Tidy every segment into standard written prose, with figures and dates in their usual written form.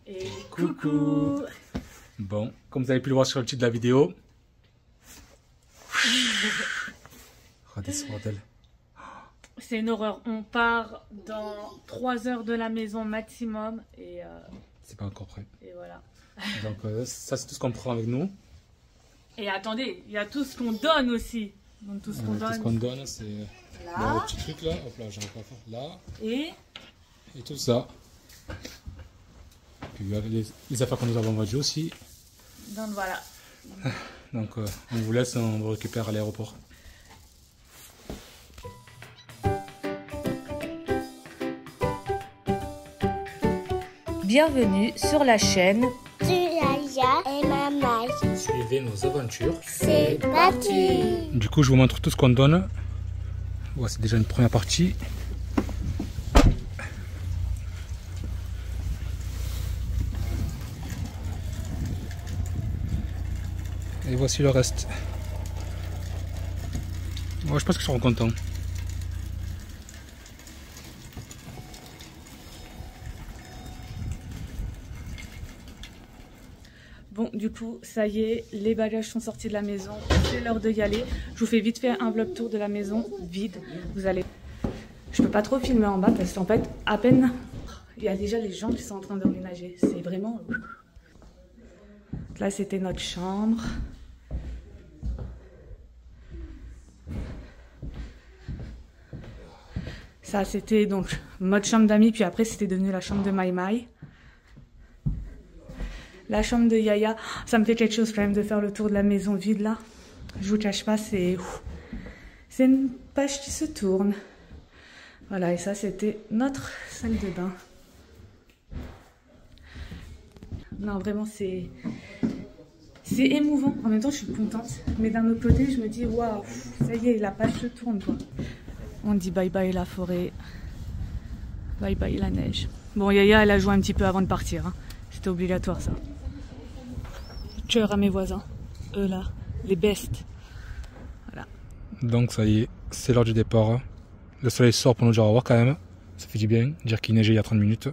Et coucou. Bon, comme vous avez pu le voir sur le titre de la vidéo. Regardez ce bordel. C'est une horreur. On part dans 3 heures de la maison maximum. Et c'est pas encore prêt. Et voilà. Donc ça c'est tout ce qu'on prend avec nous. Et attendez, il y a tout ce qu'on donne aussi. Donc tout ce qu'on donne. Tout ce qu'on donne c'est là. Le petit truc là. Hop là, j'arrive pas à faire là. Et tout ça. Puis les affaires que nous avons vendues aussi. Donc voilà. Donc on vous laisse, on vous récupère à l'aéroport. Bienvenue sur la chaîne Yaya et Maman. Suivez nos aventures. C'est parti. Du coup je vous montre tout ce qu'on donne. Ouais, c'est déjà une première partie. Et voici le reste. Moi je pense qu'ils seront contents. Bon, du coup, ça y est, les bagages sont sortis de la maison. C'est l'heure de y aller. Je vous fais vite fait un vlog tour de la maison vide. Vous allez... Je peux pas trop filmer en bas parce qu'en fait, à peine, il y a déjà les gens qui sont en train d'emménager. C'est vraiment... Là, c'était notre chambre. Ça, c'était donc notre chambre d'amis. Puis après, c'était devenu la chambre de Maïmaï. La chambre de Yaya, ça me fait quelque chose quand même de faire le tour de la maison vide là. Je vous cache pas, c'est une page qui se tourne. Voilà, et ça c'était notre salle de bain. Non, vraiment c'est émouvant. En même temps, je suis contente, mais d'un autre côté, je me dis waouh, ça y est, la page se tourne quoi. On dit bye bye la forêt, bye bye la neige. Bon, Yaya, elle a joué un petit peu avant de partir. Hein. C'était obligatoire ça. Cœur à mes voisins. Eux là, les bestes. Voilà. Donc ça y est, c'est l'heure du départ. Le soleil sort pour nous dire au revoir quand même. Ça fait du bien, dire qu'il neigeait il y a 30 minutes.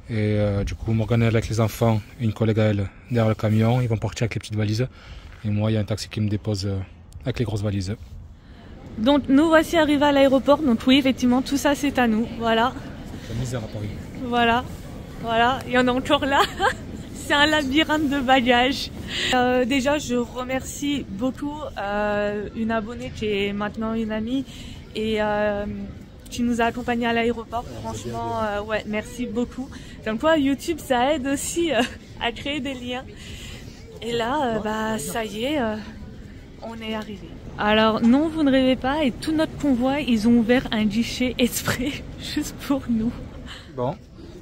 Et du coup, Morgane est avec les enfants et une collègue à elle derrière le camion. Ils vont partir avec les petites valises. Et moi, il y a un taxi qui me dépose avec les grosses valises. Donc nous voici arrivés à l'aéroport. Donc oui, effectivement, tout ça c'est à nous. Voilà. C'est la misère à Paris. Voilà. Voilà, il y en a encore là. C'est un labyrinthe de bagages. Déjà, je remercie beaucoup une abonnée qui est maintenant une amie et qui nous a accompagnés à l'aéroport. Franchement, ouais, merci beaucoup. Comme quoi, YouTube, ça aide aussi à créer des liens. Et là, bah, ça y est, on est arrivé. Alors, non, vous ne rêvez pas. Et tout notre convoi, ils ont ouvert un guichet exprès juste pour nous. Bon.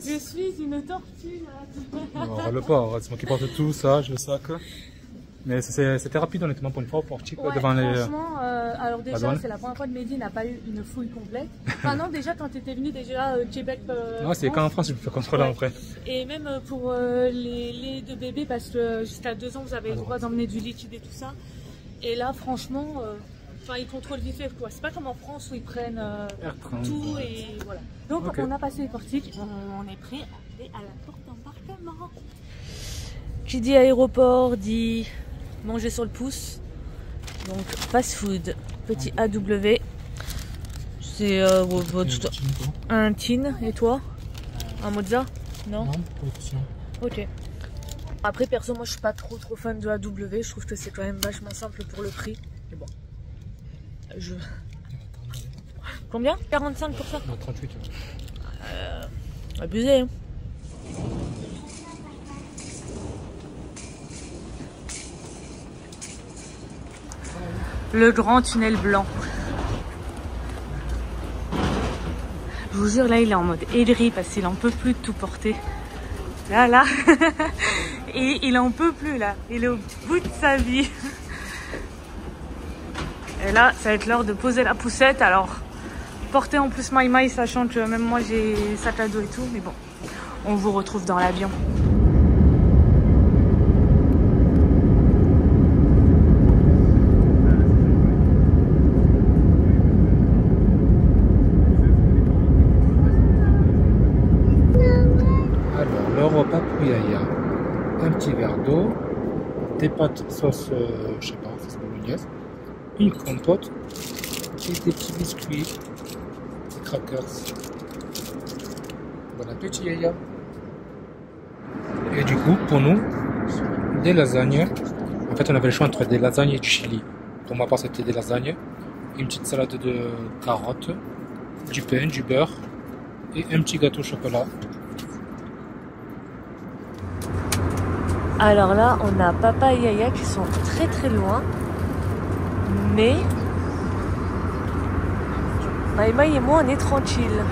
Je suis une tortue. Non, râle pas, c'est moi qui porte tout ça, j'ai le sac. Mais c'était rapide honnêtement pour une fois au portique devant les... Franchement, alors déjà c'est la première fois que Mehdi n'a pas eu une fouille complète. Enfin non, déjà quand tu étais venu déjà Québec... non, c'est quand en France je me fais contrôler après. Et même pour les laits de bébé, parce que jusqu'à 2 ans vous avez le droit d'emmener du liquide et tout ça. Et là franchement... Enfin, ils contrôlent vite fait quoi. C'est pas comme en France où ils prennent tout et voilà. Donc on a passé les portiques, on est prêt à aller à la porte d'embarquement. Qui dit aéroport dit manger sur le pouce. Donc fast food, petit AW. C'est un tin et toi? Un mozza? Non, ok. Après perso moi je suis pas trop fan de AW. Je trouve que c'est quand même vachement simple pour le prix. Mais bon. Combien? 45%? Non, 38. Abusé. Hein. Le grand tunnel blanc. Je vous jure, là, il est en mode aigri parce qu'il en peut plus de tout porter. Là. Et il en peut plus, là. Il est au bout de sa vie. Et là, ça va être l'heure de poser la poussette. Alors, porter en plus Maïmaï, sachant que même moi j'ai sac à dos et tout. Mais bon, on vous retrouve dans l'avion. Alors, le repas pour Yaya. Un petit verre d'eau, des pâtes sauce, je sais pas, sauce bolognaise, une compote et des petits biscuits, des crackers. Bon appétit Yaya. Et du coup, pour nous, des lasagnes. En fait, on avait le choix entre des lasagnes et du chili. Pour ma part, c'était des lasagnes, une petite salade de carottes, du pain, du beurre et un petit gâteau au chocolat. Alors là, on a papa et Yaya qui sont très très loin, mais Maïmaï et moi, on est tranquilles.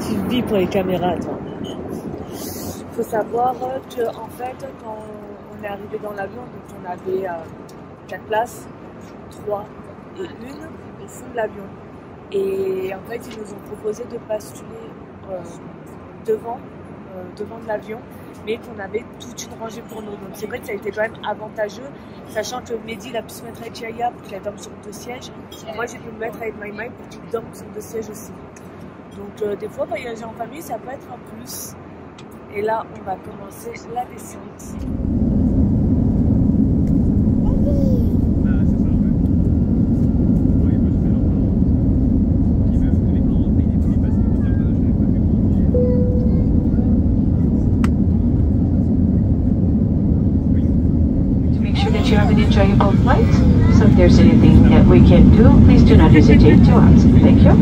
Tu vis pour les caméras, toi. Il faut savoir que en fait, quand on est arrivé dans l'avion, donc on avait 4 places, 3 et 1 au fond de l'avion. Et en fait, ils nous ont proposé de basculer devant de l'avion, mais qu'on avait toute une rangée pour nous. Donc c'est vrai que ça a été quand même avantageux, sachant que Mehdi il a pu se mettre avec Yaya pour qu'elle dorme sur 2 sièges. Moi j'ai pu me mettre avec Maïmaï pour qu'il dorme sur 2 sièges aussi. Donc des fois voyager en famille ça peut être un plus. Et là on va commencer la descente. You have an enjoyable flight. So if there's anything that we can do, please do not hesitate to ask. Thank you.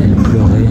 Elle pleurait.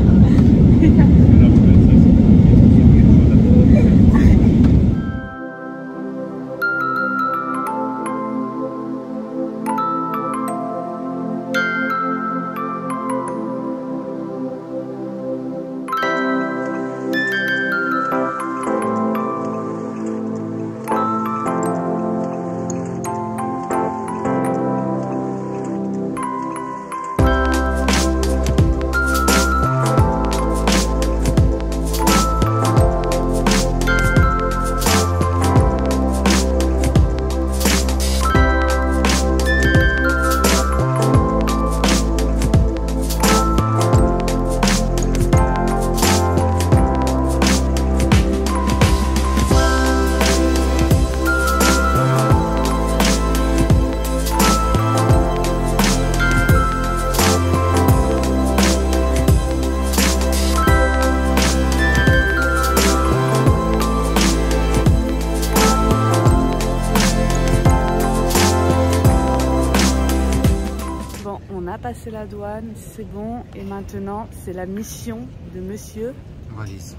Passé la douane, c'est bon, et maintenant c'est la mission de monsieur. Valise.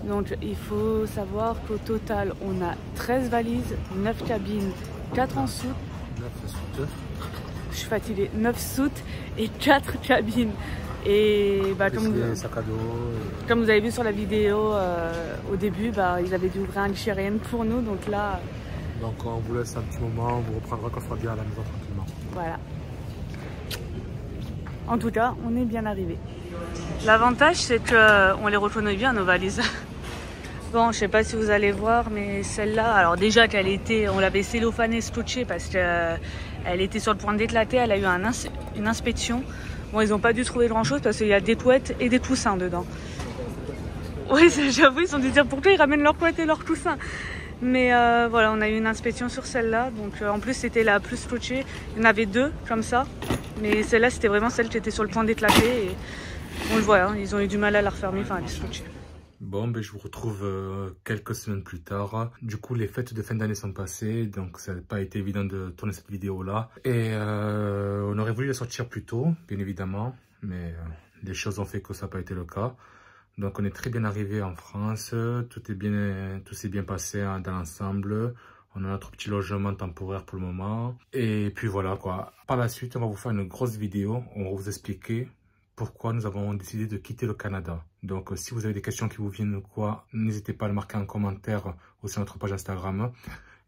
Donc il faut savoir qu'au total on a 13 valises, 9 cabines, 4 en soute. 9 soutes. Je suis fatiguée, 9 soutes et 4 cabines. Et bah, comme vous avez vu sur la vidéo au début, bah, ils avaient dû ouvrir un guichet rien pour nous, donc là. Donc on vous laisse un petit moment, on vous reprendra quand on sera bien à la maison tranquillement. Voilà. En tout cas, on est bien arrivé. L'avantage, c'est qu'on les reconnaît bien, nos valises. Bon, je sais pas si vous allez voir, mais celle-là, alors déjà qu'elle était, on l'avait cellophanée, scotchée parce qu'elle était sur le point d'éclater, elle a eu une inspection. Bon, ils n'ont pas dû trouver grand-chose parce qu'il y a des couettes et des coussins dedans. Oui, j'avoue, ils ont dû dire pourquoi ils ramènent leurs couettes et leurs coussins. Mais voilà, on a eu une inspection sur celle-là. Donc en plus, c'était la plus scotchée. Il y en avait 2 comme ça. Mais celle-là, c'était vraiment celle qui était sur le point d'éclater. Et on le voit, hein, ils ont eu du mal à la refermer. Enfin, elle est scotchée. Bon, ben, je vous retrouve quelques semaines plus tard. Du coup, les fêtes de fin d'année sont passées. Donc, ça n'a pas été évident de tourner cette vidéo-là. Et on aurait voulu la sortir plus tôt, bien évidemment. Mais les choses ont fait que ça n'a pas été le cas. Donc on est très bien arrivé en France, tout s'est bien passé hein, dans l'ensemble. On a notre petit logement temporaire pour le moment. Et puis voilà quoi. Par la suite, on va vous faire une grosse vidéo. On va vous expliquer pourquoi nous avons décidé de quitter le Canada. Donc si vous avez des questions qui vous viennent ou quoi, n'hésitez pas à le marquer en commentaire ou sur notre page Instagram.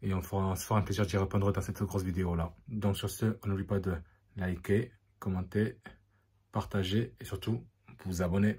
Et on se fera un plaisir d'y répondre dans cette grosse vidéo là. Donc sur ce, n'oubliez pas de liker, commenter, partager et surtout vous abonner.